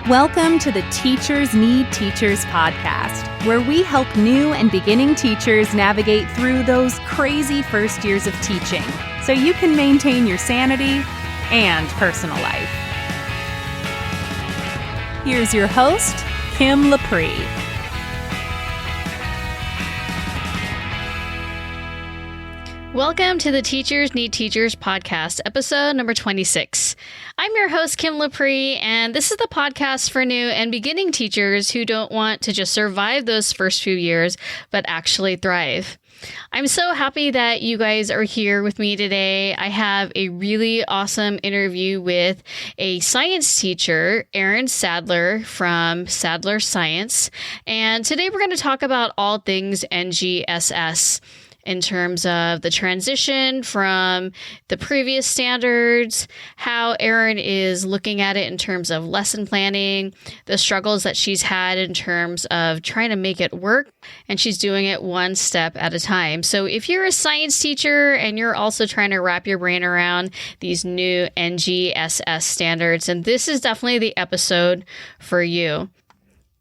Welcome to the Teachers Need Teachers podcast, where we help new and beginning teachers navigate through those crazy first years of teaching so you can maintain your sanity and personal life. Here's your host, Kim Laprie. Welcome to the Teachers Need Teachers podcast, episode number 26. I'm your host, Kim Laprie, and this is the podcast for new and beginning teachers who don't want to just survive those first few years, but actually thrive. I'm so happy that you guys are here with me today. I have a really awesome interview with a science teacher, Erin Sadler from Sadler Science. And today we're going to talk about all things NGSS in terms of the transition from the previous standards, how Erin is looking at it in terms of lesson planning, the struggles that she's had in terms of trying to make it work, and she's doing it one step at a time. So if you're a science teacher and you're also trying to wrap your brain around these new NGSS standards, and this is definitely the episode for you.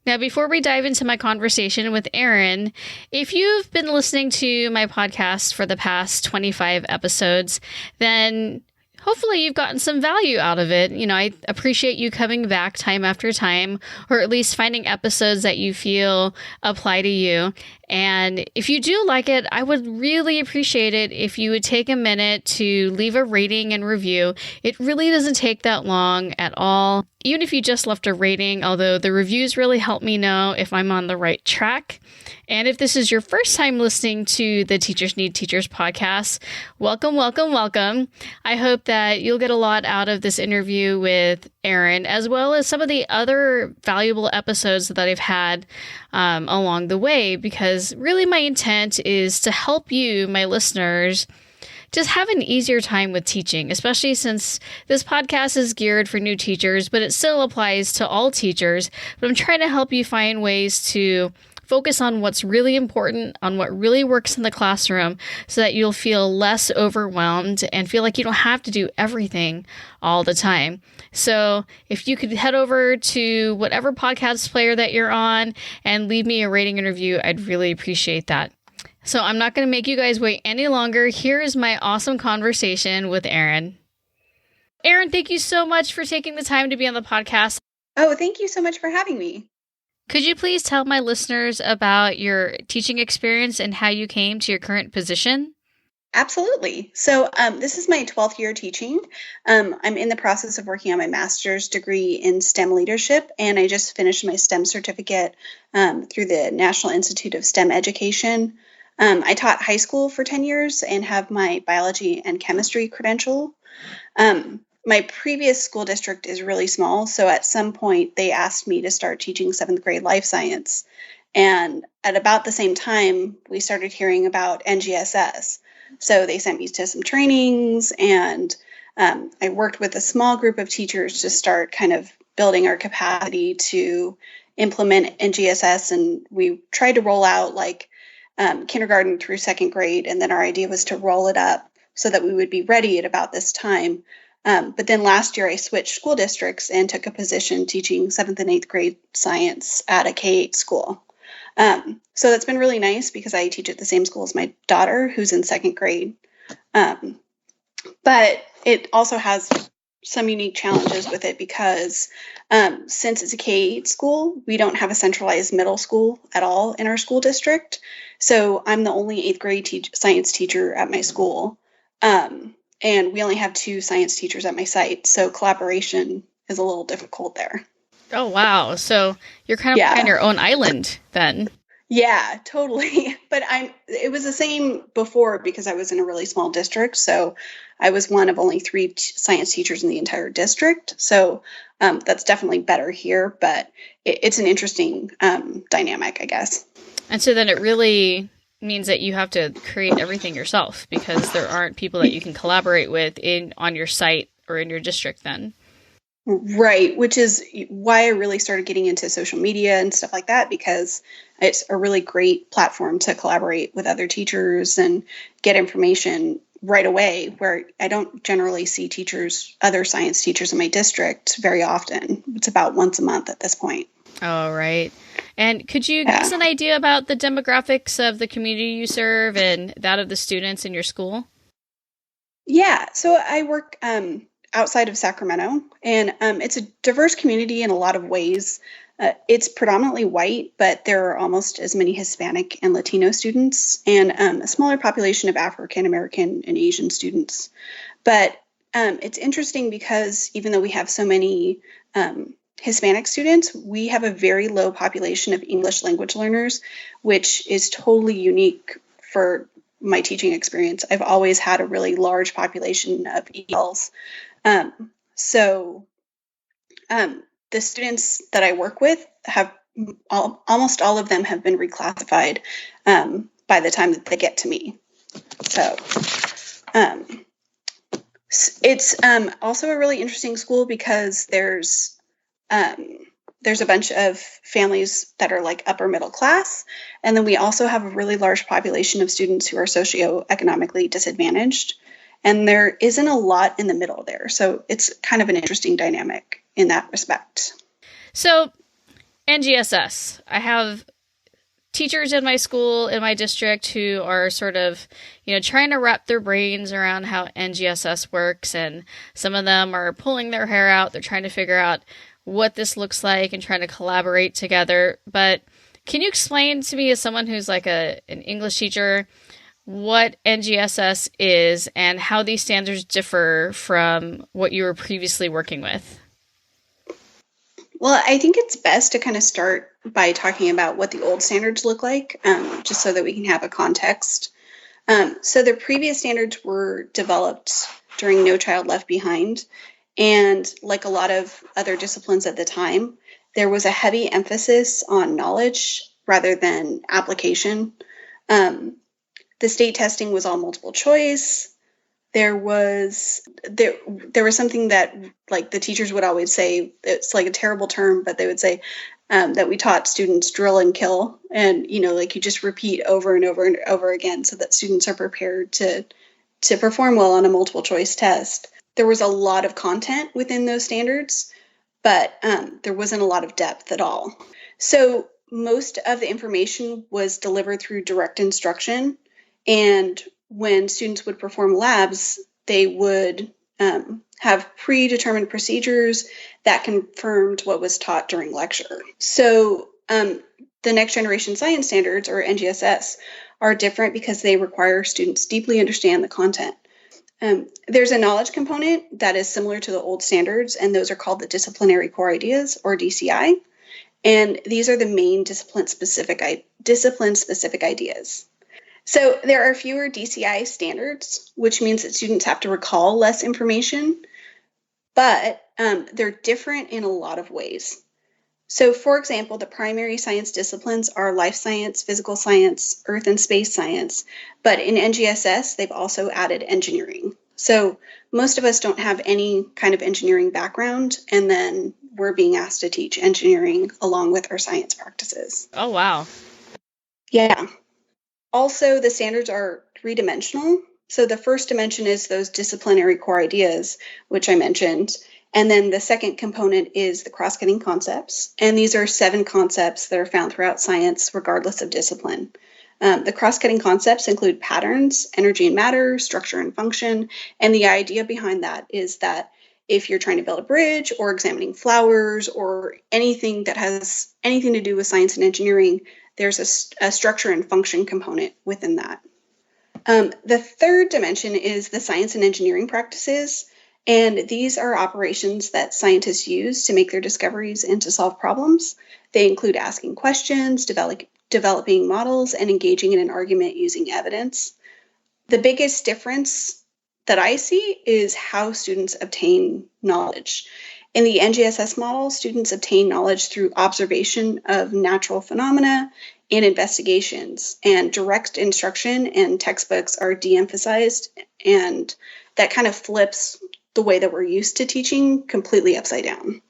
Now, before we dive into my conversation with Erin, if you've been listening to my podcast for the past 25 episodes, then hopefully you've gotten some value out of it. You know, I appreciate you coming back time after time, or at least finding episodes that you feel apply to you. And if you do like it, I would really appreciate it if you would take a minute to leave a rating and review. It really doesn't take that long at all. Even if you just left a rating, although the reviews really help me know if I'm on the right track. And if this is your first time listening to the Teachers Need Teachers podcast, welcome, welcome, welcome. I hope that you'll get a lot out of this interview with Erin, as well as some of the other valuable episodes that I've had along the way, because really my intent is to help you, my listeners, just have an easier time with teaching, especially since this podcast is geared for new teachers, but it still applies to all teachers. But I'm trying to help you find ways to focus on what's really important, on what really works in the classroom, so that you'll feel less overwhelmed and feel like you don't have to do everything all the time. So if you could head over to whatever podcast player that you're on and leave me a rating and review, I'd really appreciate that. So I'm not going to make you guys wait any longer. Here is my awesome conversation with Erin. Erin, thank you so much for taking the time to be on the podcast. Oh, thank you so much for having me. Could you please tell my listeners about your teaching experience and how you came to your current position? Absolutely. So this is my 12th year teaching. I'm in the process of working on my master's degree in STEM leadership, and I just finished my STEM certificate through the National Institute of STEM Education. I taught high school for 10 years and have my biology and chemistry credential. My previous school district is really small, so at some point they asked me to start teaching 7th grade life science. And at about the same time, we started hearing about NGSS. So they sent me to some trainings, and I worked with a small group of teachers to start kind of building our capacity to implement NGSS. And we tried to roll out like kindergarten through 2nd grade, and then our idea was to roll it up so that we would be ready at about this time. But then last year I switched school districts and took a position teaching 7th and 8th grade science at a K-8 school. So that's been really nice because I teach at the same school as my daughter, who's in 2nd grade. But it also has some unique challenges with it because since it's a K-8 school, we don't have a centralized middle school at all in our school district. So I'm the only 8th grade science teacher at my school. And we only have 2 science teachers at my site. So collaboration is a little difficult there. Oh, wow. So you're kind of on your own island then. Yeah, totally. But it was the same before because I was in a really small district. So I was one of only 3 science teachers in the entire district. So that's definitely better here. But it's an interesting dynamic, I guess. And so then it really means that you have to create everything yourself because there aren't people that you can collaborate with on your site or in your district then. Right, which is why I really started getting into social media and stuff like that, because it's a really great platform to collaborate with other teachers and get information right away, where I don't generally see other science teachers in my district very often. It's about once a month at this point. Oh, right. And could you give us an idea about the demographics of the community you serve and that of the students in your school? Yeah, so I work outside of Sacramento, and it's a diverse community in a lot of ways. It's predominantly white, but there are almost as many Hispanic and Latino students, and a smaller population of African American and Asian students. But it's interesting because even though we have so many Hispanic students, we have a very low population of English language learners, which is totally unique for my teaching experience. I've always had a really large population of ELs. The students that I work with have almost all of them have been reclassified by the time that they get to me. So it's also a really interesting school because there's a bunch of families that are like upper middle class. And then we also have a really large population of students who are socioeconomically disadvantaged. And there isn't a lot in the middle there. So it's kind of an interesting dynamic in that respect. So NGSS, I have teachers in my school, in my district, who are sort of, trying to wrap their brains around how NGSS works. And some of them are pulling their hair out. They're trying to figure out what this looks like and trying to collaborate together. But can you explain to me, as someone who's like an English teacher, what NGSS is and how these standards differ from what you were previously working with? Well, I think it's best to kind of start by talking about what the old standards look like, just so that we can have a context. So the previous standards were developed during No Child Left Behind. And like a lot of other disciplines at the time, there was a heavy emphasis on knowledge rather than application. The state testing was all multiple choice. There was something that like the teachers would always say, it's like a terrible term, but they would say that we taught students drill and kill. And, like you just repeat over and over and over again so that students are prepared to perform well on a multiple choice test. There was a lot of content within those standards, but there wasn't a lot of depth at all. So most of the information was delivered through direct instruction. And when students would perform labs, they would have predetermined procedures that confirmed what was taught during lecture. So the Next Generation Science Standards, or NGSS, are different because they require students deeply understand the content. There's a knowledge component that is similar to the old standards, and those are called the disciplinary core ideas, or DCI. And these are the main discipline-specific ideas. So there are fewer DCI standards, which means that students have to recall less information, but they're different in a lot of ways. So, for example, the primary science disciplines are life science, physical science, earth and space science, but in NGSS, they've also added engineering. So most of us don't have any kind of engineering background, and then we're being asked to teach engineering along with our science practices. Oh, wow. Yeah. Also, the standards are three-dimensional. So the first dimension is those disciplinary core ideas, which I mentioned. And then the second component is the cross-cutting concepts. And these are 7 concepts that are found throughout science, regardless of discipline. The cross-cutting concepts include patterns, energy and matter, structure and function. And the idea behind that is that if you're trying to build a bridge or examining flowers or anything that has anything to do with science and engineering, there's a structure and function component within that. The third dimension is the science and engineering practices. And these are operations that scientists use to make their discoveries and to solve problems. They include asking questions, developing models, and engaging in an argument using evidence. The biggest difference that I see is how students obtain knowledge. In the NGSS model, students obtain knowledge through observation of natural phenomena and investigations, and direct instruction and textbooks are de-emphasized, and that kind of flips the way that we're used to teaching completely upside down.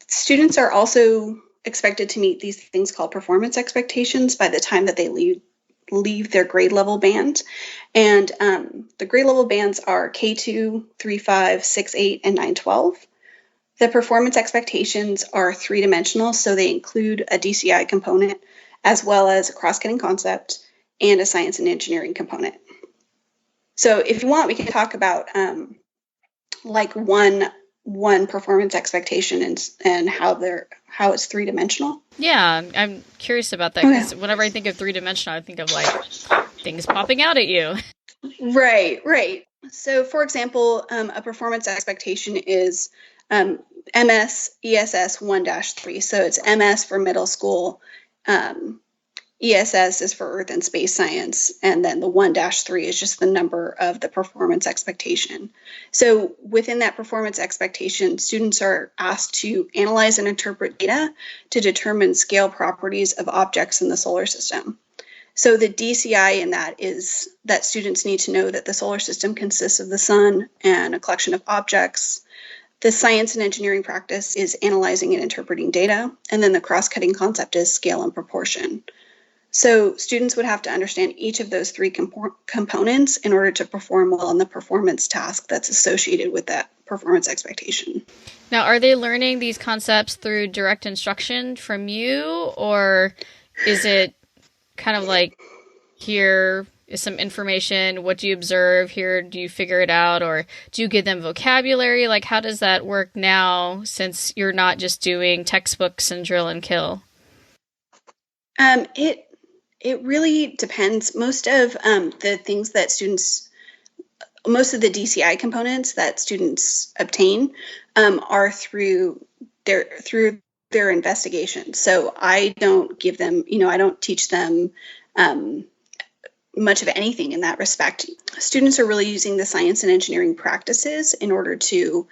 Students are also expected to meet these things called performance expectations by the time that they leave leave their grade level band. And the grade level bands are K2, 3, 5, 6, 8, and 9, 12. The performance expectations are three-dimensional, so they include a DCI component as well as a cross-cutting concept and a science and engineering component. So if you want, we can talk about like one performance expectation and how it's three-dimensional. Yeah, I'm curious about that because whenever I think of three-dimensional, I think of like things popping out at you. Right. So for example, a performance expectation is MS ESS 1-3. So it's MS for middle school. ESS is for Earth and Space Science, and then the 1-3 is just the number of the performance expectation. So within that performance expectation, students are asked to analyze and interpret data to determine scale properties of objects in the solar system. So the DCI in that is that students need to know that the solar system consists of the sun and a collection of objects. The science and engineering practice is analyzing and interpreting data, and then the cross-cutting concept is scale and proportion. So students would have to understand each of those three components in order to perform well on the performance task that's associated with that performance expectation. Now, are they learning these concepts through direct instruction from you, or is it kind of like, here is some information, what do you observe, here do you figure it out, or do you give them vocabulary? Like, how does that work now since you're not just doing textbooks and drill and kill? It really depends. Most of the DCI components that students obtain are through their investigation. So I don't give them, I don't teach them much of anything in that respect. Students are really using the science and engineering practices in order to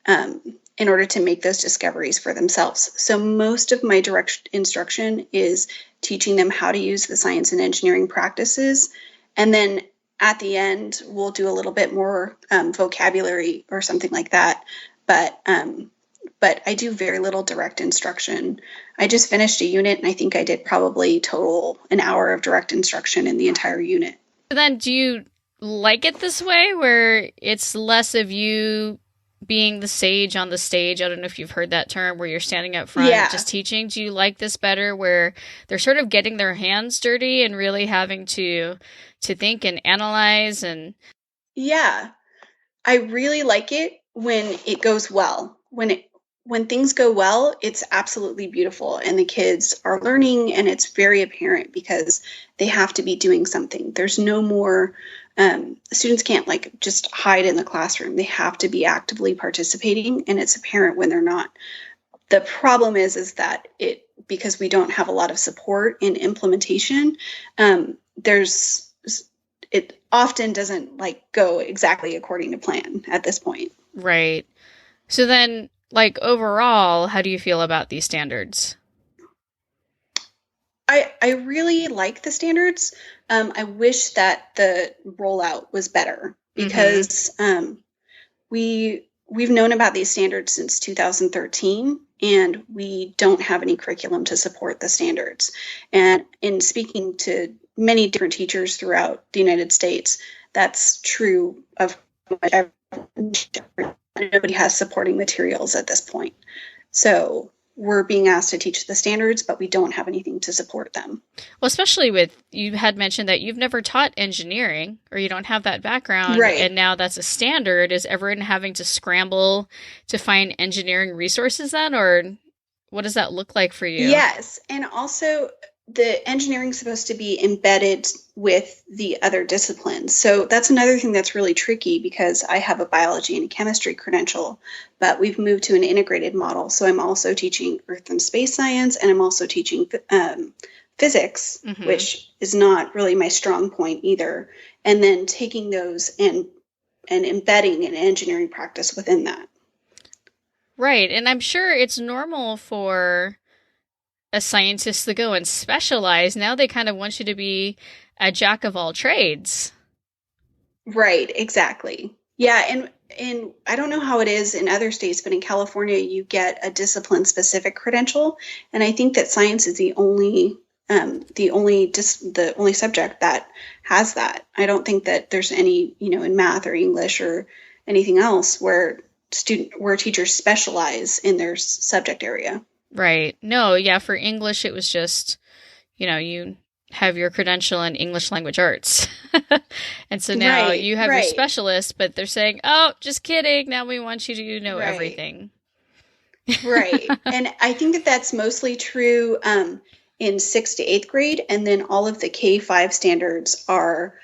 make those discoveries for themselves. So most of my direct instruction is teaching them how to use the science and engineering practices. And then at the end, we'll do a little bit more vocabulary or something like that. But I do very little direct instruction. I just finished a unit, and I think I did probably total an hour of direct instruction in the entire unit. Then do you like it this way, where it's less of you being the sage on the stage? I don't know if you've heard that term, where you're standing up front just teaching. Do you like this better, where they're sort of getting their hands dirty and really having to think and analyze? And yeah, I really like it when it goes well. When things go well, it's absolutely beautiful, and the kids are learning, and it's very apparent because they have to be doing something. There's no more students can't just hide in the classroom. They have to be actively participating, and it's apparent when they're not. The problem is that because we don't have a lot of support in implementation, it often doesn't go exactly according to plan at this point. Right. So then, overall, how do you feel about these standards? I really like the standards. I wish that the rollout was better because we've known about these standards since 2013, and we don't have any curriculum to support the standards. And in speaking to many different teachers throughout the United States, that's true of nobody has supporting materials at this point. So we're being asked to teach the standards, but we don't have anything to support them. Well, especially you had mentioned that you've never taught engineering, or you don't have that background. Right. And now that's a standard. Is everyone having to scramble to find engineering resources then? Or what does that look like for you? Yes. And also, the engineering is supposed to be embedded with the other disciplines. So that's another thing that's really tricky, because I have a biology and a chemistry credential, but we've moved to an integrated model. So I'm also teaching Earth and Space Science, and I'm also teaching physics, which is not really my strong point either. And then taking those and embedding an engineering practice within that. Right. And I'm sure it's normal for a scientist to go and specialize. Now they kind of want you to be a jack of all trades. Right, exactly. Yeah, and I don't know how it is in other states, but in California, you get a discipline-specific credential. And I think that science is the only the only subject that has that. I don't think that there's any, in math or English or anything else where teachers specialize in their subject area. Right. No, yeah, for English, it was just, you have your credential in English language arts. And so now you have your specialist, but they're saying, oh, just kidding. Now we want you to know everything. Right. And I think that that's mostly true in 6th to 8th grade. And then all of the K-5 standards are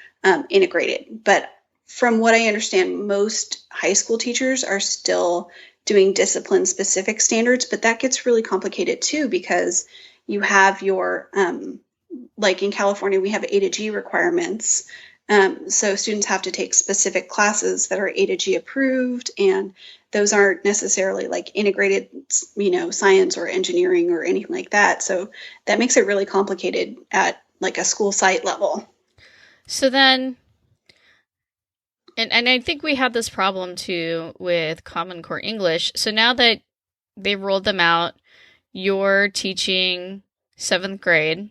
integrated. But from what I understand, most high school teachers are still doing discipline-specific standards. But that gets really complicated, too, because you have your, like in California, we have A to G requirements. So students have to take specific classes that are A to G approved, and those aren't necessarily like integrated, science or engineering or anything like that. So that makes it really complicated at like a school site level. So then, and I think we had this problem too with Common Core English. So now that they rolled them out, you're teaching 7th grade.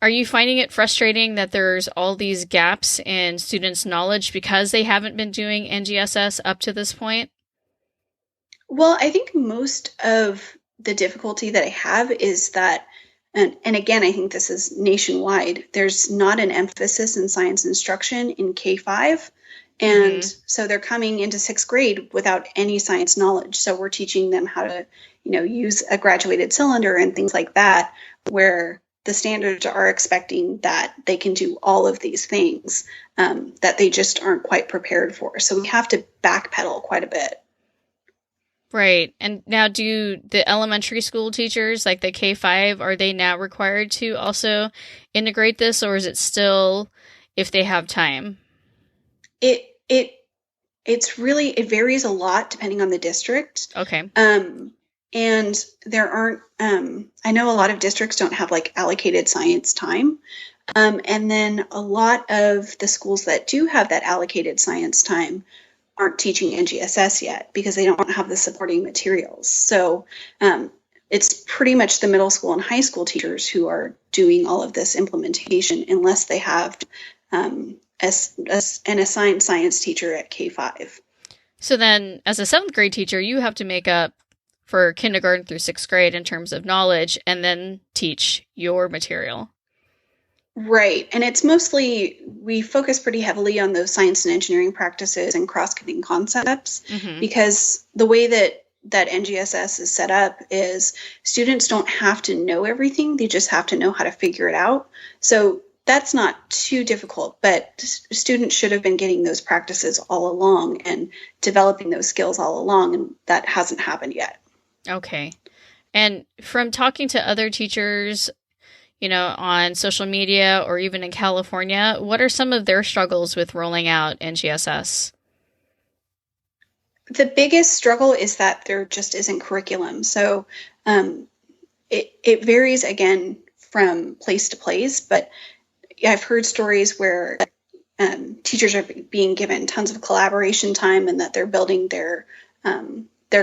Are you finding it frustrating that there's all these gaps in students' knowledge because they haven't been doing NGSS up to this point? Well, I think most of the difficulty that I have is that, and again, I think this is nationwide, there's not an emphasis in science instruction in K-5. And so they're coming into 6th grade without any science knowledge. So we're teaching them how to, use a graduated cylinder and things like that, where the standards are expecting that they can do all of these things that they just aren't quite prepared for. So we have to backpedal quite a bit. Right. And now do the elementary school teachers, like the K-5, are they now required to also integrate this, or is it still if they have time? It varies a lot depending on the district. Okay. And there aren't, I know a lot of districts don't have like allocated science time. And then a lot of the schools that do have that allocated science time aren't teaching NGSS yet because they don't have the supporting materials. So it's pretty much the middle school and high school teachers who are doing all of this implementation unless they have an assigned science teacher at K-5. So then as a 7th grade teacher, you have to make up for kindergarten through 6th grade in terms of knowledge and then teach your material. Right. And it's mostly, we focus pretty heavily on those science and engineering practices and cross-cutting concepts because the way that NGSS is set up is students don't have to know everything. They just have to know how to figure it out. So that's not too difficult, but students should have been getting those practices all along and developing those skills all along, and that hasn't happened yet. Okay. And from talking to other teachers, on social media or even in California, what are some of their struggles with rolling out NGSS? The biggest struggle is that there just isn't curriculum. So it varies, again, from place to place, but I've heard stories where teachers are being given tons of collaboration time and that they're building their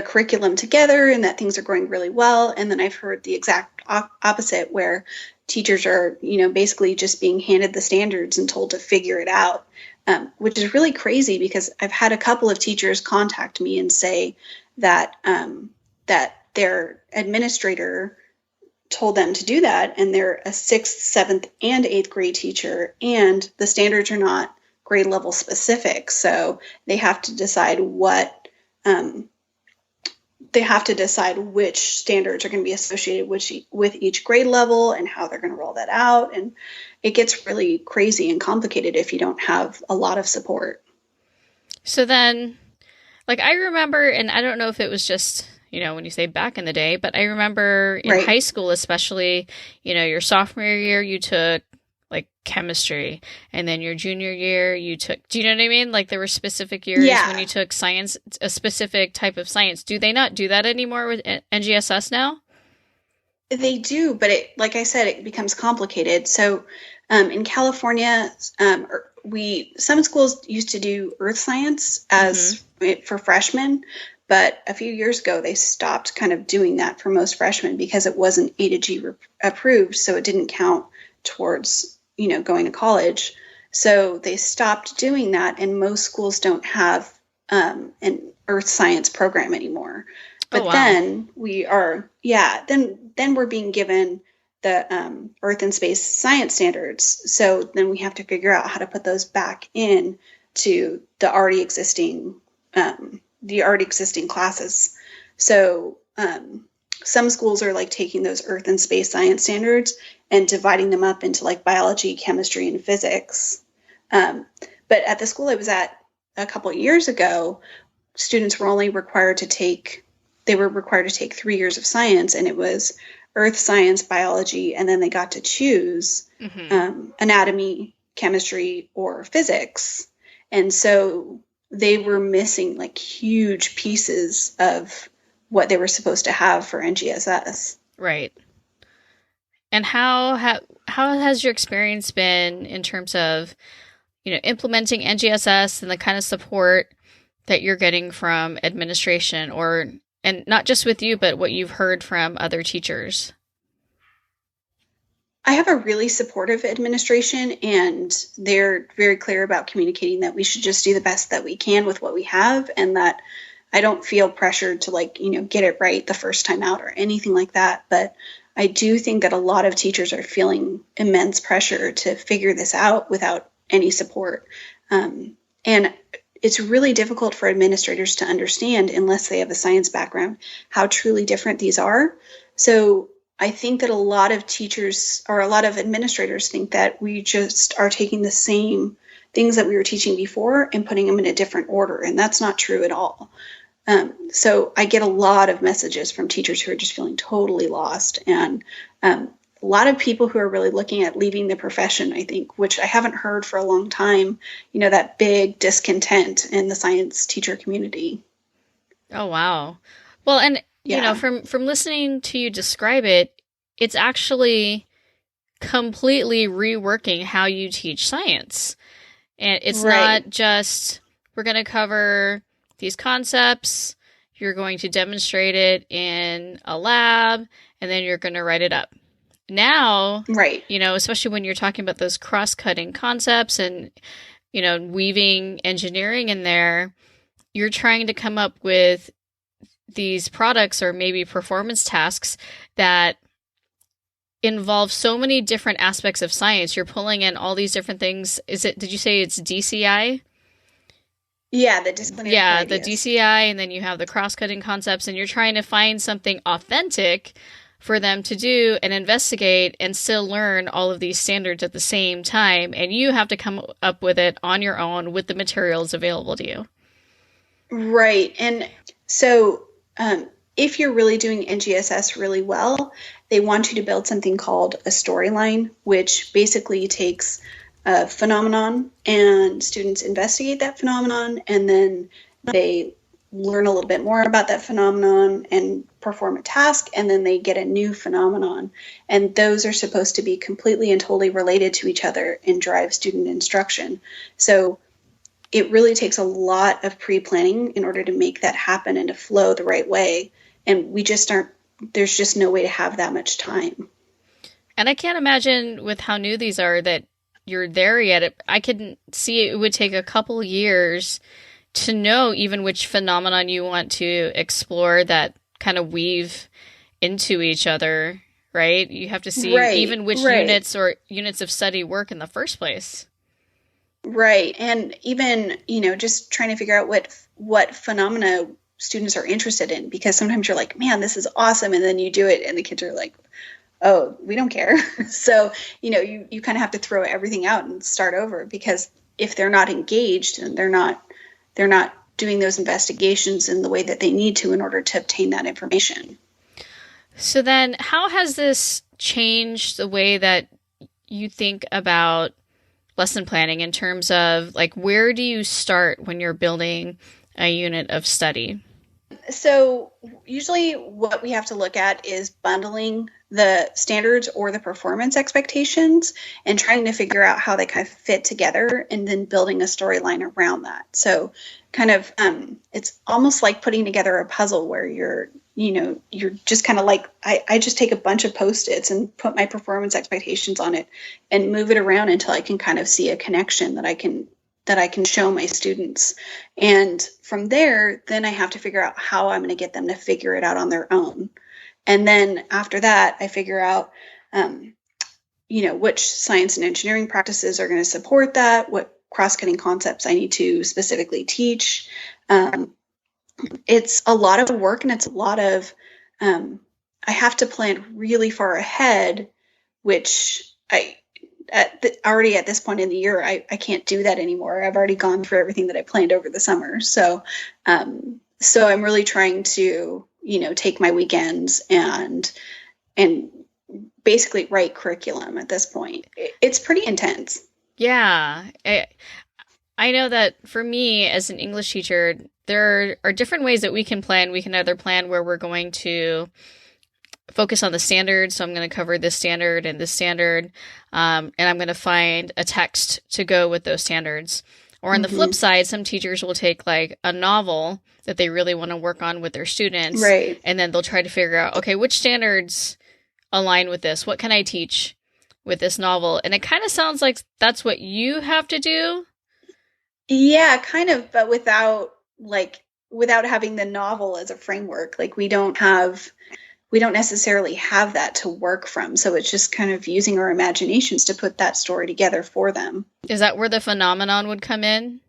curriculum together and that things are going really well. And then I've heard the exact opposite where teachers are, basically just being handed the standards and told to figure it out, which is really crazy because I've had a couple of teachers contact me and say that their administrator told them to do that, and they're a 6th, 7th, and 8th grade teacher, and the standards are not grade level specific. So they have to decide which standards are going to be associated with each grade level and how they're going to roll that out. And it gets really crazy and complicated if you don't have a lot of support. So then, like, I remember, and I don't know if it was just, when you say back in the day, but I remember in high school, especially, your sophomore year, you took like chemistry, and then your junior year you took, do you know what I mean? Like there were specific years when you took science, a specific type of science. Do they not do that anymore with NGSS now? They do, but like I said, it becomes complicated. So in California, some schools used to do earth science as for freshmen, But a few years ago, they stopped kind of doing that for most freshmen because it wasn't A to G approved, so it didn't count towards, going to college. So they stopped doing that, and most schools don't have an earth science program anymore. But then then we're being given the earth and space science standards. So then we have to figure out how to put those back in to the already existing classes. So some schools are like taking those earth and space science standards and dividing them up into like biology, chemistry, and physics. But at the school I was at a couple of years ago, students were only required to take 3 years of science, and it was earth science, biology, and then they got to choose anatomy, chemistry, or physics. And so they were missing like huge pieces of what they were supposed to have for NGSS. Right. And how has your experience been in terms of, implementing NGSS and the kind of support that you're getting from administration, and not just with you, but what you've heard from other teachers? I have a really supportive administration, and they're very clear about communicating that we should just do the best that we can with what we have, and that I don't feel pressured to get it right the first time out or anything like that. But I do think that a lot of teachers are feeling immense pressure to figure this out without any support. And it's really difficult for administrators to understand, unless they have a science background, how truly different these are. So I think that a lot of teachers or a lot of administrators think that we just are taking the same things that we were teaching before and putting them in a different order. And that's not true at all. So I get a lot of messages from teachers who are just feeling totally lost. And a lot of people who are really looking at leaving the profession, I think, which I haven't heard for a long time, that big discontent in the science teacher community. Oh, wow. Well, and, from listening to you describe it, it's actually completely reworking how you teach science. And it's not just, we're going to cover these concepts, you're going to demonstrate it in a lab, and then you're going to write it up. Now, especially when you're talking about those cross-cutting concepts and, weaving engineering in there, you're trying to come up with these products or maybe performance tasks that involve so many different aspects of science. You're pulling in all these different things. Did you say it's DCI? Yeah, the disciplinary ideas. The DCI, and then you have the cross-cutting concepts, and you're trying to find something authentic for them to do and investigate and still learn all of these standards at the same time. And you have to come up with it on your own with the materials available to you. Right. And so if you're really doing NGSS really well, they want you to build something called a storyline, which basically takes a phenomenon and students investigate that phenomenon, and then they learn a little bit more about that phenomenon and perform a task, and then they get a new phenomenon. And those are supposed to be completely and totally related to each other and drive student instruction. So it really takes a lot of pre-planning in order to make that happen and to flow the right way. And there's just no way to have that much time. And I can't imagine with how new these are that you're there yet. I could see it would take a couple years to know even which phenomenon you want to explore that kind of weave into each other, right? You have to see even which units of study work in the first place. Right. And even, just trying to figure out what phenomena students are interested in, because sometimes you're like, man, this is awesome. And then you do it and the kids are like, oh, we don't care. So, you kind of have to throw everything out and start over, because if they're not engaged and they're not doing those investigations in the way that they need to in order to obtain that information. So then how has this changed the way that you think about lesson planning in terms of where do you start when you're building a unit of study? So usually what we have to look at is bundling the standards or the performance expectations and trying to figure out how they kind of fit together, and then building a storyline around that. So kind of, it's almost like putting together a puzzle where you're just kind of like, I just take a bunch of Post-its and put my performance expectations on it and move it around until I can kind of see a connection that I can show my students. And from there, then I have to figure out how I'm going to get them to figure it out on their own. And then after that, I figure out, which science and engineering practices are going to support that, what cross-cutting concepts I need to specifically teach. It's a lot of work, and it's a lot of, I have to plan really far ahead, which already at this point in the year, I can't do that anymore. I've already gone through everything that I planned over the summer. So I'm really trying to, take my weekends and basically write curriculum at this point. It's pretty intense. Yeah. I know that for me as an English teacher, there are different ways that we can plan. We can either plan where we're going to focus on the standard. So I'm going to cover this standard and this standard. And I'm going to find a text to go with those standards. Or on the flip side, some teachers will take like a novel that they really want to work on with their students. Right. And then they'll try to figure out, okay, which standards align with this? What can I teach with this novel? And it kind of sounds like that's what you have to do. Yeah, kind of, but without having the novel as a framework. Like we don't necessarily have that to work from. So it's just kind of using our imaginations to put that story together for them. Is that where the phenomenon would come in?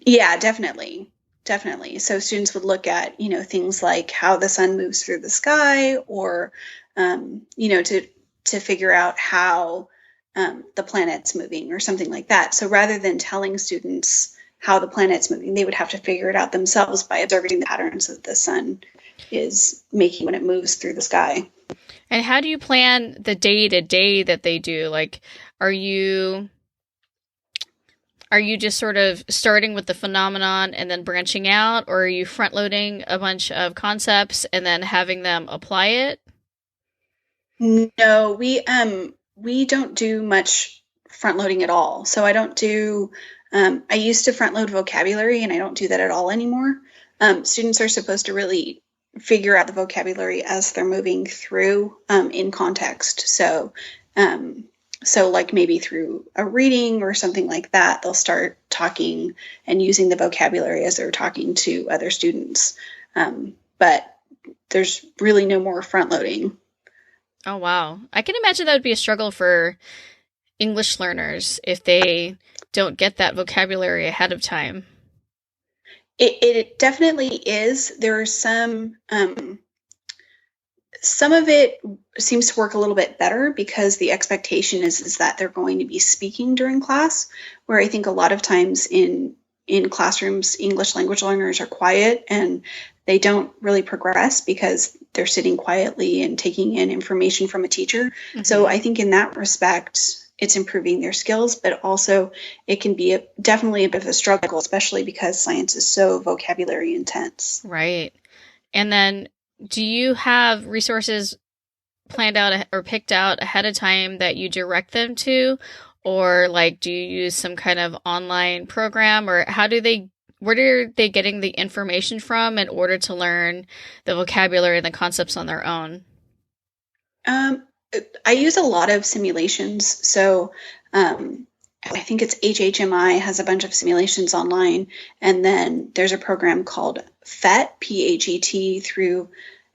Yeah, definitely. Definitely. So students would look at, things like how the sun moves through the sky, or, to figure out how the planet's moving or something like that. So rather than telling students how the planet's moving, they would have to figure it out themselves by observing the patterns that the sun is making when it moves through the sky. And how do you plan the day-to-day that they do? Like, are you just sort of starting with the phenomenon and then branching out, or are you front-loading a bunch of concepts and then having them apply it? No, we don't do much front-loading at all. So I don't do, I used to front-load vocabulary, and I don't do that at all anymore. Students are supposed to really figure out the vocabulary as they're moving through in context. So like maybe through a reading or something like that, they'll start talking and using the vocabulary as they're talking to other students. But there's really no more front loading. Oh, wow. I can imagine that would be a struggle for English learners if they don't get that vocabulary ahead of time. It definitely is. There are some of it seems to work a little bit better because the expectation is that they're going to be speaking during class, where I think a lot of times in classrooms, English language learners are quiet and they don't really progress because they're sitting quietly and taking in information from a teacher. Mm-hmm. So I think in that respect, it's improving their skills, but also it can be definitely a bit of a struggle, especially because science is so vocabulary intense. Right. And then do you have resources planned out or picked out ahead of time that you direct them to? Or like, do you use some kind of online program, or where are they getting the information from in order to learn the vocabulary and the concepts on their own? I use a lot of simulations. So I think it's HHMI has a bunch of simulations online. And then there's a program called PHET, P-H-E-T, through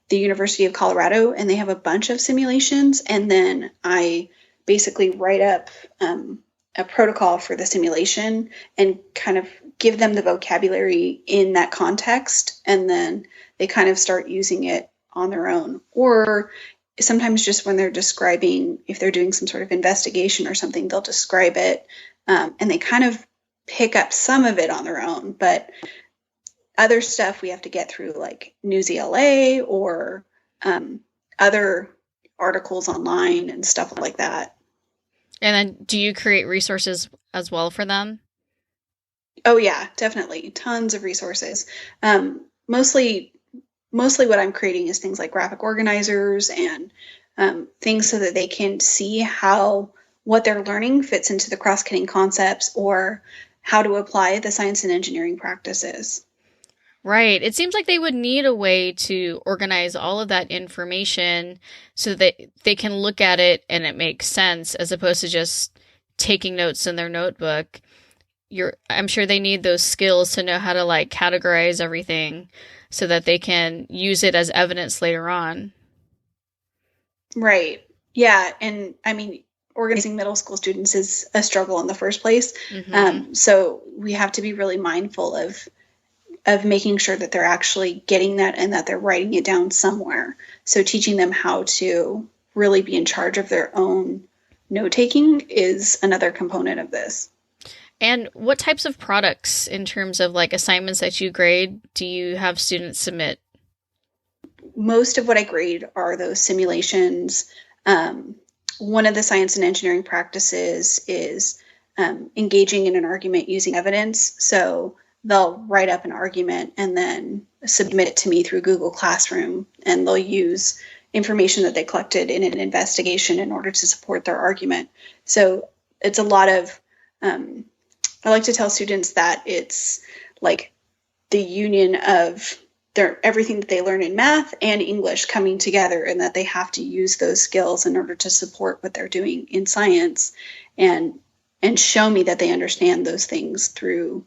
the University of Colorado. And they have a bunch of simulations. And then I basically write up a protocol for the simulation and kind of give them the vocabulary in that context. And then they kind of start using it on their own. Or sometimes just when they're describing, if they're doing some sort of investigation or something, they'll describe it and they kind of pick up some of it on their own. But other stuff we have to get through, like Newsela or other articles online and stuff like that. And then do you create resources as well for them? Oh, yeah, definitely. Tons of resources. Mostly what I'm creating is things like graphic organizers and things so that they can see how what they're learning fits into the cross-cutting concepts, or how to apply the science and engineering practices. Right. It seems like they would need a way to organize all of that information so that they can look at it and it makes sense, as opposed to just taking notes in their notebook. I'm sure they need those skills to know how to like categorize everything so that they can use it as evidence later on. Right. Yeah. And I mean, organizing middle school students is a struggle in the first place. So we have to be really mindful of making sure that they're actually getting that and that they're writing it down somewhere. So teaching them how to really be in charge of their own note-taking is another component of this. And what types of products in terms of like assignments that you grade do you have students submit? Most of what I grade are those simulations. One of the science and engineering practices is engaging in an argument using evidence. So they'll write up an argument and then submit it to me through Google Classroom, and they'll use information that they collected in an investigation in order to support their argument. So it's a lot of, I like to tell students that it's like the union of everything that they learn in math and English coming together, and that they have to use those skills in order to support what they're doing in science and show me that they understand those things through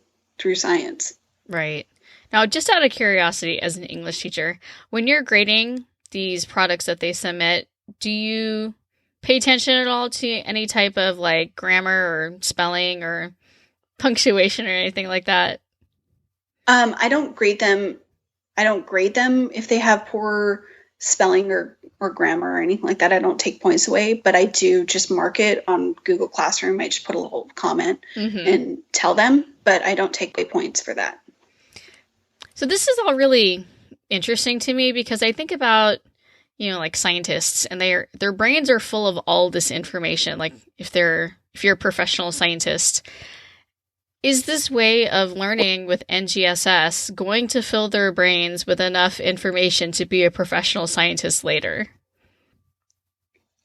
science. Right. Now, just out of curiosity, as an English teacher, when you're grading these products that they submit, do you pay attention at all to any type of like grammar or spelling or punctuation or anything like that? I don't grade them if they have poor spelling or grammar or anything like that. I don't take points away, but I do just mark it on Google Classroom. I just put a little comment and tell them, but I don't take away points for that. So this is all really interesting to me because I think about, like scientists, and their brains are full of all this information. Like if you're a professional scientist, is this way of learning with NGSS going to fill their brains with enough information to be a professional scientist later?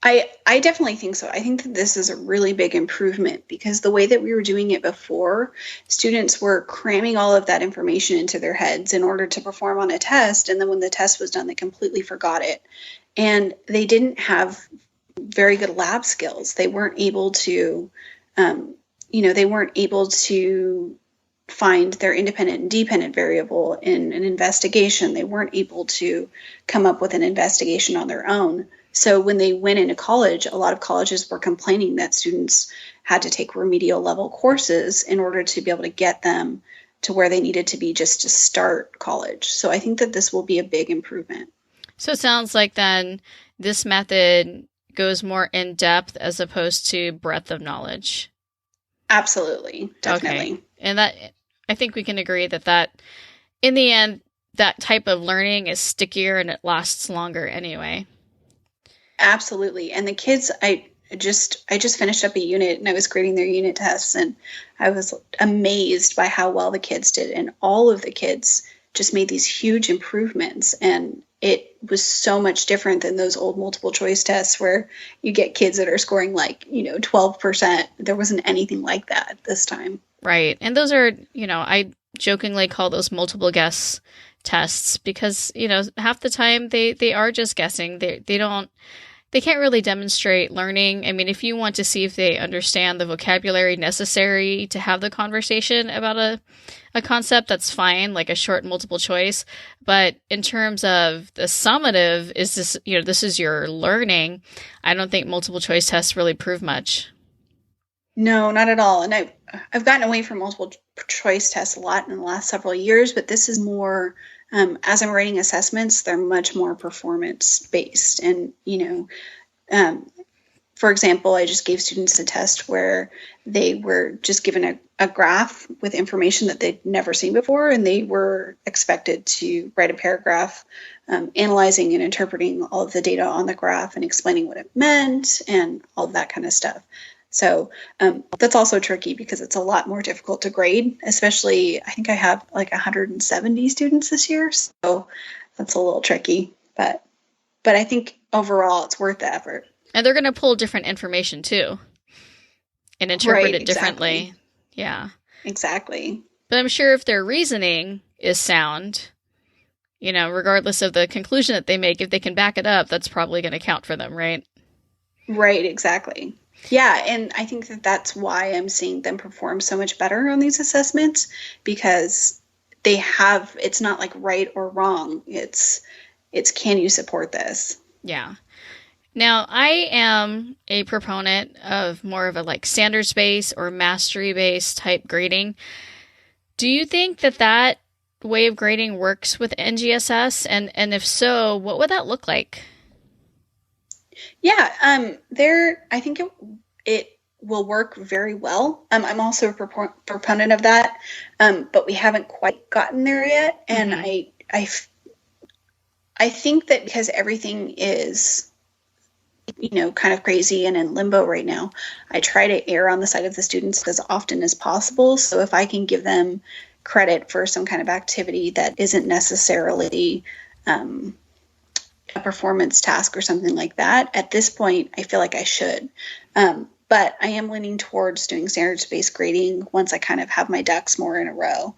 I definitely think so. I think that this is a really big improvement because the way that we were doing it before, students were cramming all of that information into their heads in order to perform on a test. And then when the test was done, they completely forgot it. And they didn't have very good lab skills. They weren't able to, they weren't able to find their independent and dependent variable in an investigation. They weren't able to come up with an investigation on their own. So when they went into college, a lot of colleges were complaining that students had to take remedial level courses in order to be able to get them to where they needed to be just to start college. So I think that this will be a big improvement. So it sounds like then this method goes more in depth as opposed to breadth of knowledge. Absolutely. Definitely. Okay. And that, I think we can agree that in the end, that type of learning is stickier and it lasts longer anyway. Absolutely. And the kids, I just finished up a unit and I was grading their unit tests, and I was amazed by how well the kids did. And all of the kids just made these huge improvements. And it was so much different than those old multiple choice tests where you get kids that are scoring 12%. There wasn't anything like that this time. Right. And those are, I jokingly call those multiple guess tests because, half the time they are just guessing. They can't really demonstrate learning. I mean, if you want to see if they understand the vocabulary necessary to have the conversation about a concept, that's fine, like a short multiple choice. But in terms of the summative, is this, this is your learning, I don't think multiple choice tests really prove much. No, not at all. And I've gotten away from multiple choice tests a lot in the last several years, but this is more, as I'm writing assessments, they're much more performance based. And, for example, I just gave students a test where they were just given a graph with information that they'd never seen before, and they were expected to write a paragraph analyzing and interpreting all of the data on the graph and explaining what it meant and all of that kind of stuff. So that's also tricky because it's a lot more difficult to grade, especially I think I have 170 students this year. So that's a little tricky, but I think overall it's worth the effort. And they're going to pull different information too and interpret it differently. Exactly. Yeah. Exactly. But I'm sure if their reasoning is sound, regardless of the conclusion that they make, if they can back it up, that's probably going to count for them, right? Right, exactly. Yeah, and I think that that's why I'm seeing them perform so much better on these assessments, because it's not like right or wrong. It's can you support this? Yeah. Now, I am a proponent of more of a like standards-based or mastery-based type grading. Do you think that way of grading works with NGSS? And if so, what would that look like? Yeah, I think it will work very well. I'm also a proponent of that, but we haven't quite gotten there yet. And I think that because everything is, kind of crazy and in limbo right now, I try to err on the side of the students as often as possible. So if I can give them credit for some kind of activity that isn't necessarily a performance task or something like that, at this point, I feel like I should. But I am leaning towards doing standards-based grading once I kind of have my ducks more in a row.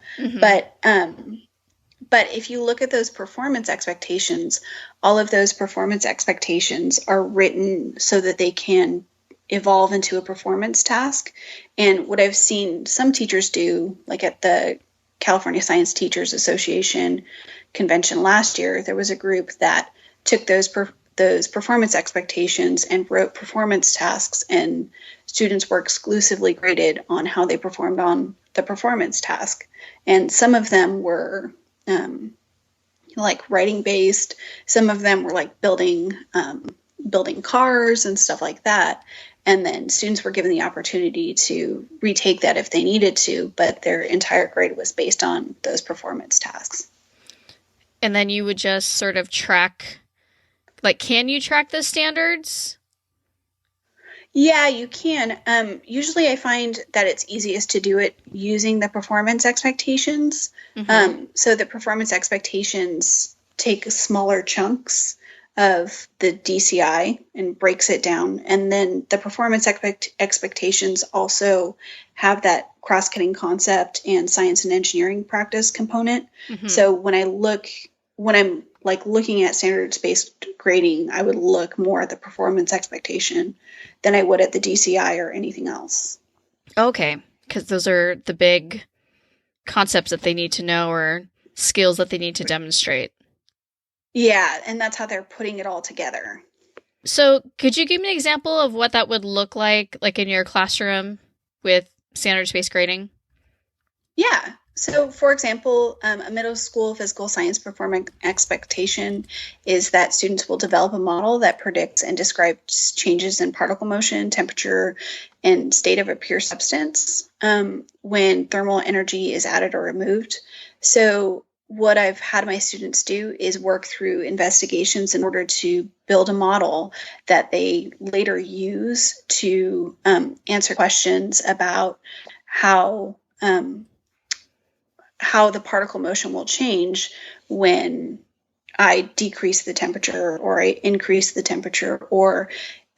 But if you look at those performance expectations, all of those performance expectations are written so that they can evolve into a performance task. And what I've seen some teachers do, like at the California Science Teachers Association convention last year, there was a group that took those performance expectations and wrote performance tasks, and students were exclusively graded on how they performed on the performance task. And some of them were like writing based. Some of them were like building cars and stuff like that. And then students were given the opportunity to retake that if they needed to, but their entire grade was based on those performance tasks. And then you would just sort of track, like, can you track the standards? Yeah, you can. Usually I find that it's easiest to do it using the performance expectations. So the performance expectations take smaller chunks of the DCI and breaks it down. And then the performance expectations also have that cross-cutting concept and science and engineering practice component. So when I'm like looking at standards-based grading, I would look more at the performance expectation than I would at the DCI or anything else. Okay, because those are the big concepts that they need to know or skills that they need to demonstrate. Yeah, and that's how they're putting it all together. So could you give me an example of what that would look like in your classroom with standards-based grading? Yeah. So, for example, a middle school physical science performance expectation is that students will develop a model that predicts and describes changes in particle motion, temperature, and state of a pure substance when thermal energy is added or removed. So, what I've had my students do is work through investigations in order to build a model that they later use to answer questions about how the particle motion will change when I decrease the temperature or I increase the temperature. Or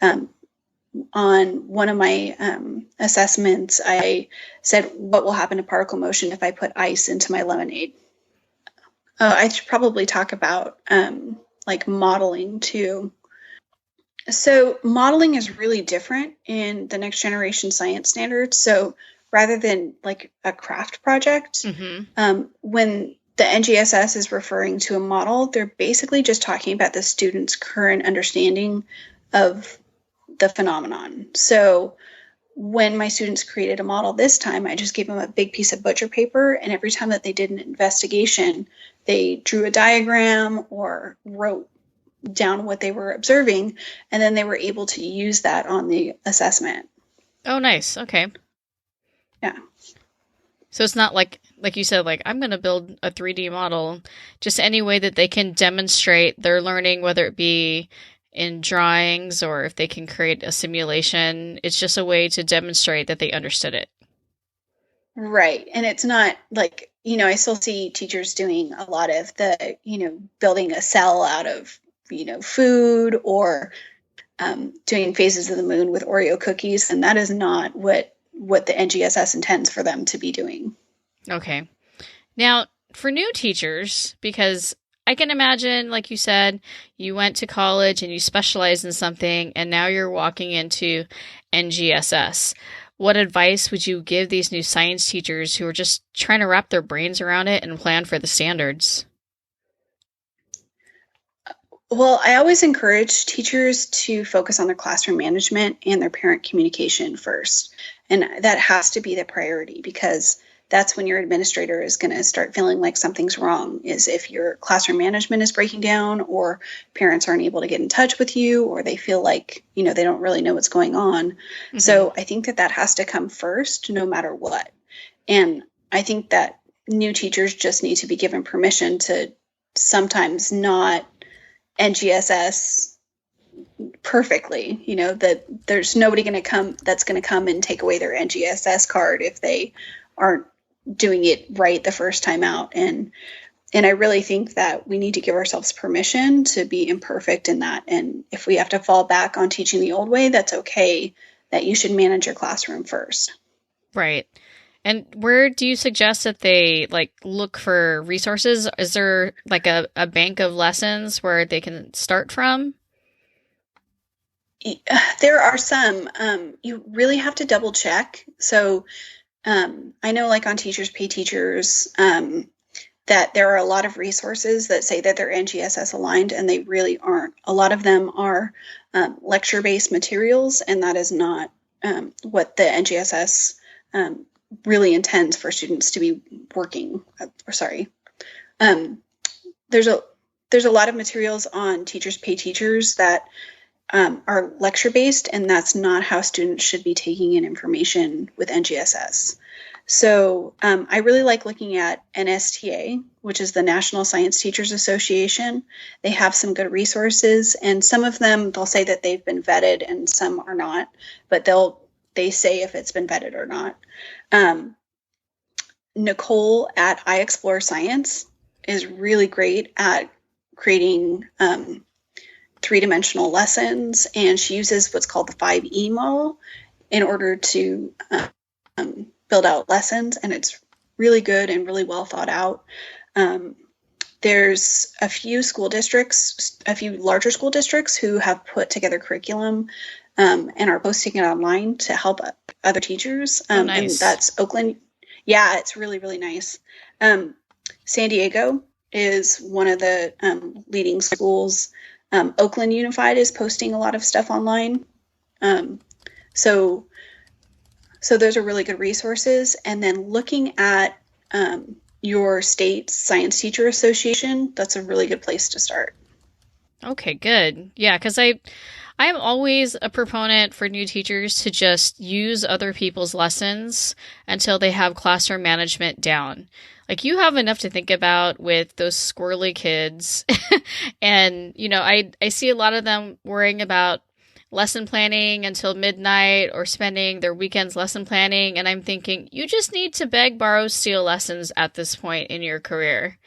on one of my assessments, I said, what will happen to particle motion if I put ice into my lemonade? I should probably talk about like modeling too. So modeling is really different in the next generation science standards. So rather than like a craft project, when the NGSS is referring to a model, they're basically just talking about the student's current understanding of the phenomenon. So when my students created a model this time, I just gave them a big piece of butcher paper, and every time that they did an investigation, they drew a diagram or wrote down what they were observing, and then they were able to use that on the assessment. Oh, nice. Okay. Yeah. So it's not like you said, like, I'm going to build a 3D model, just any way that they can demonstrate their learning, whether it be in drawings or if they can create a simulation. It's just a way to demonstrate that they understood it. Right. And it's not like, I still see teachers doing a lot of the, building a cell out of, food, or doing phases of the moon with Oreo cookies. And that is not what what the NGSS intends for them to be doing. Okay. Now, for new teachers, because I can imagine, like you said, you went to college and you specialized in something, and now you're walking into NGSS. What advice would you give these new science teachers who are just trying to wrap their brains around it and plan for the standards? Well, I always encourage teachers to focus on their classroom management and their parent communication first. And that has to be the priority, because that's when your administrator is going to start feeling like something's wrong, is if your classroom management is breaking down, or parents aren't able to get in touch with you, or they feel like, they don't really know what's going on. Mm-hmm. So I think that has to come first, no matter what. And I think that new teachers just need to be given permission to sometimes not NGSS perfectly, that there's nobody that's going to come and take away their NGSS card if they aren't doing it right the first time out. And I really think that we need to give ourselves permission to be imperfect in that. And if we have to fall back on teaching the old way, that's okay. That you should manage your classroom first. Right. And where do you suggest that they look for resources? Is there a bank of lessons where they can start from? There are some. You really have to double check. So I know on Teachers Pay Teachers that there are a lot of resources that say that they're NGSS aligned, and they really aren't. A lot of them are lecture-based materials, and that is not what the NGSS really intends for students to be working. There's a lot of materials on Teachers Pay Teachers that are lecture-based, and that's not how students should be taking in information with NGSS. So I really like looking at NSTA, which is the National Science Teachers Association. They have some good resources, and some of them, they'll say that they've been vetted and some are not, but they say if it's been vetted or not. Nicole at I Explore Science is really great at creating three-dimensional lessons, and she uses what's called the 5E model in order to build out lessons, and it's really good and really well thought out. There's a few larger school districts who have put together curriculum and are posting it online to help other teachers. Nice. And that's Oakland. Yeah, it's really, really nice. San Diego is one of the leading schools. Oakland Unified is posting a lot of stuff online. So those are really good resources. And then looking at your state science teacher association, that's a really good place to start. Okay, good. Yeah, because I am always a proponent for new teachers to just use other people's lessons until they have classroom management down. You have enough to think about with those squirrely kids. And, I see a lot of them worrying about lesson planning until midnight or spending their weekends lesson planning. And I'm thinking, you just need to beg, borrow, steal lessons at this point in your career.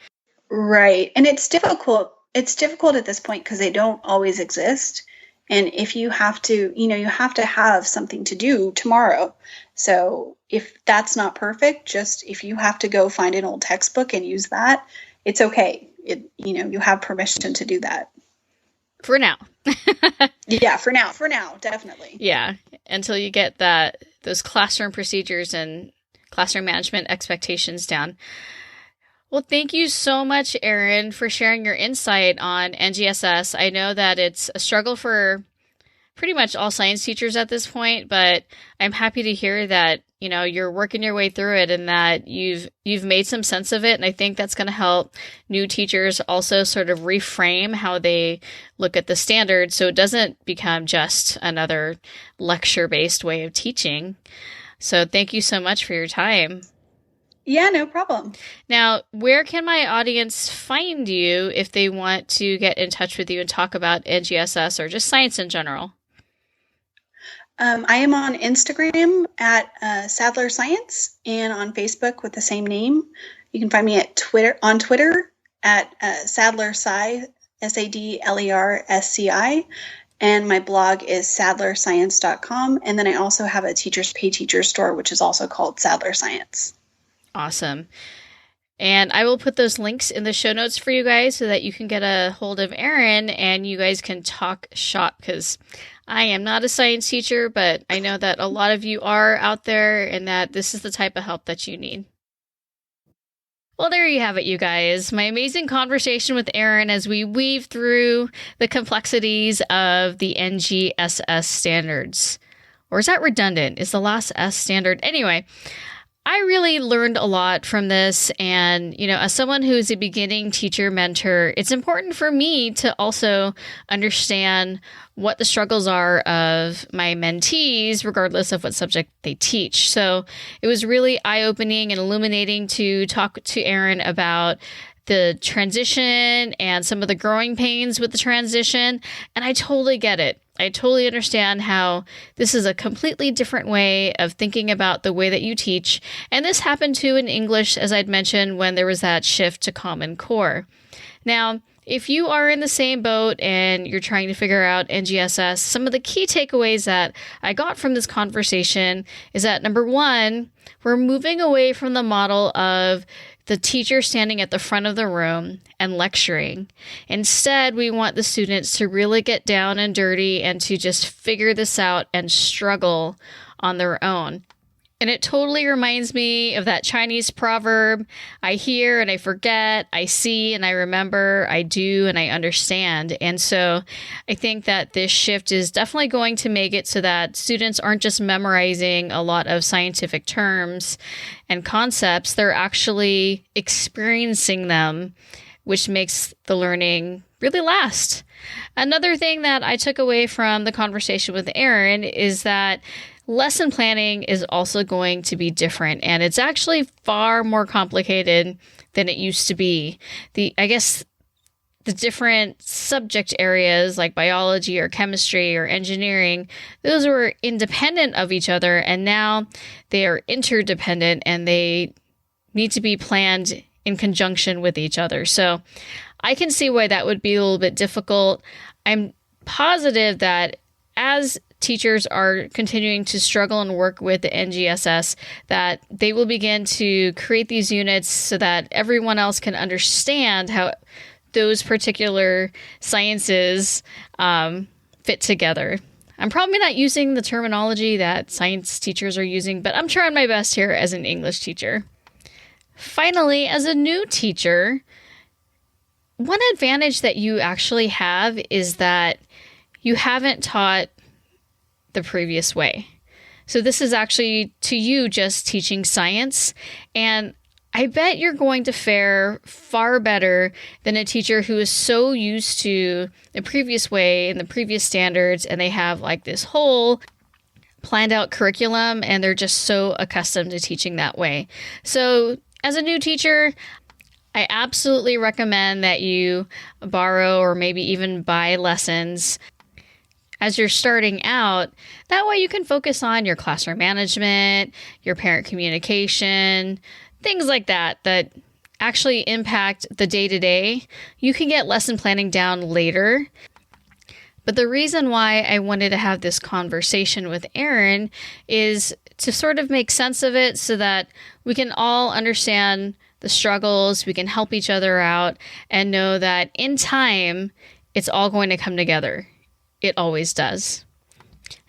Right. And it's difficult. It's difficult at this point because they don't always exist. And if you have to, you have to have something to do tomorrow. So if that's not perfect, just if you have to go find an old textbook and use that, it's okay. You have permission to do that. For now. Yeah, for now, definitely. Yeah, until you get those classroom procedures and classroom management expectations down. Well, thank you so much, Erin, for sharing your insight on NGSS. I know that it's a struggle for pretty much all science teachers at this point, but I'm happy to hear that, you're working your way through it and that you've made some sense of it. And I think that's going to help new teachers also sort of reframe how they look at the standards so it doesn't become just another lecture-based way of teaching. So thank you so much for your time. Yeah, no problem. Now, where can my audience find you if they want to get in touch with you and talk about NGSS or just science in general? I am on Instagram at Sadler Science and on Facebook with the same name. You can find me on Twitter at Sadler Sci, SADLERSCI. And my blog is sadlerscience.com. And then I also have a Teachers Pay Teachers store, which is also called Sadler Science. Awesome. And I will put those links in the show notes for you guys so that you can get a hold of Erin and you guys can talk shop, because I am not a science teacher, but I know that a lot of you are out there and that this is the type of help that you need. Well, there you have it, you guys. My amazing conversation with Erin as we weave through the complexities of the NGSS standards. Or is that redundant? Is the last S standard? Anyway, I really learned a lot from this. And, as someone who's a beginning teacher mentor, it's important for me to also understand what the struggles are of my mentees, regardless of what subject they teach. So it was really eye-opening and illuminating to talk to Erin about the transition and some of the growing pains with the transition. And I totally get it. I totally understand how this is a completely different way of thinking about the way that you teach. And this happened too in English, as I'd mentioned, when there was that shift to Common Core. Now, if you are in the same boat and you're trying to figure out NGSS, some of the key takeaways that I got from this conversation is that, number one, we're moving away from the model of the teacher standing at the front of the room and lecturing. Instead, we want the students to really get down and dirty and to just figure this out and struggle on their own. And it totally reminds me of that Chinese proverb, I hear and I forget, I see and I remember, I do and I understand. And so I think that this shift is definitely going to make it so that students aren't just memorizing a lot of scientific terms and concepts, they're actually experiencing them, which makes the learning really last. Another thing that I took away from the conversation with Erin is that lesson planning is also going to be different, and it's actually far more complicated than it used to be. The different subject areas like biology or chemistry or engineering, those were independent of each other, and now they are interdependent and they need to be planned in conjunction with each other. So I can see why that would be a little bit difficult. I'm positive that as teachers are continuing to struggle and work with the NGSS, that they will begin to create these units so that everyone else can understand how those particular sciences fit together. I'm probably not using the terminology that science teachers are using, but I'm trying my best here as an English teacher. Finally, as a new teacher, one advantage that you actually have is that you haven't taught the previous way. So this is actually, to you, just teaching science. And I bet you're going to fare far better than a teacher who is so used to the previous way and the previous standards, and they have like this whole planned out curriculum, and they're just so accustomed to teaching that way. So as a new teacher, I absolutely recommend that you borrow or maybe even buy lessons as you're starting out. That way you can focus on your classroom management, your parent communication, things like that actually impact the day-to-day. You can get lesson planning down later. But the reason why I wanted to have this conversation with Erin is to sort of make sense of it so that we can all understand the struggles, we can help each other out, and know that in time, it's all going to come together. It always does.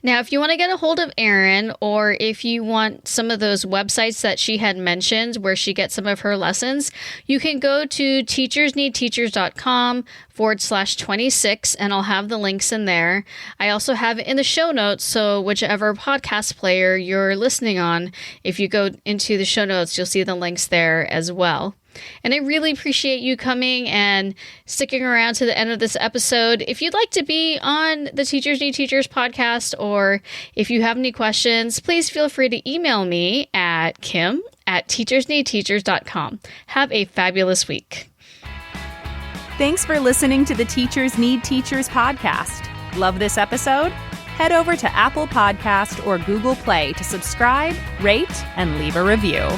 Now, if you want to get a hold of Erin, or if you want some of those websites that she had mentioned where she gets some of her lessons, you can go to teachersneedteachers.com/26, and I'll have the links in there. I also have it in the show notes, so whichever podcast player you're listening on, if you go into the show notes, you'll see the links there as well. And I really appreciate you coming and sticking around to the end of this episode. If you'd like to be on the Teachers Need Teachers podcast, or if you have any questions, please feel free to email me at kim@teachersneedteachers.com. Have a fabulous week. Thanks for listening to the Teachers Need Teachers podcast. Love this episode? Head over to Apple Podcast or Google Play to subscribe, rate, and leave a review.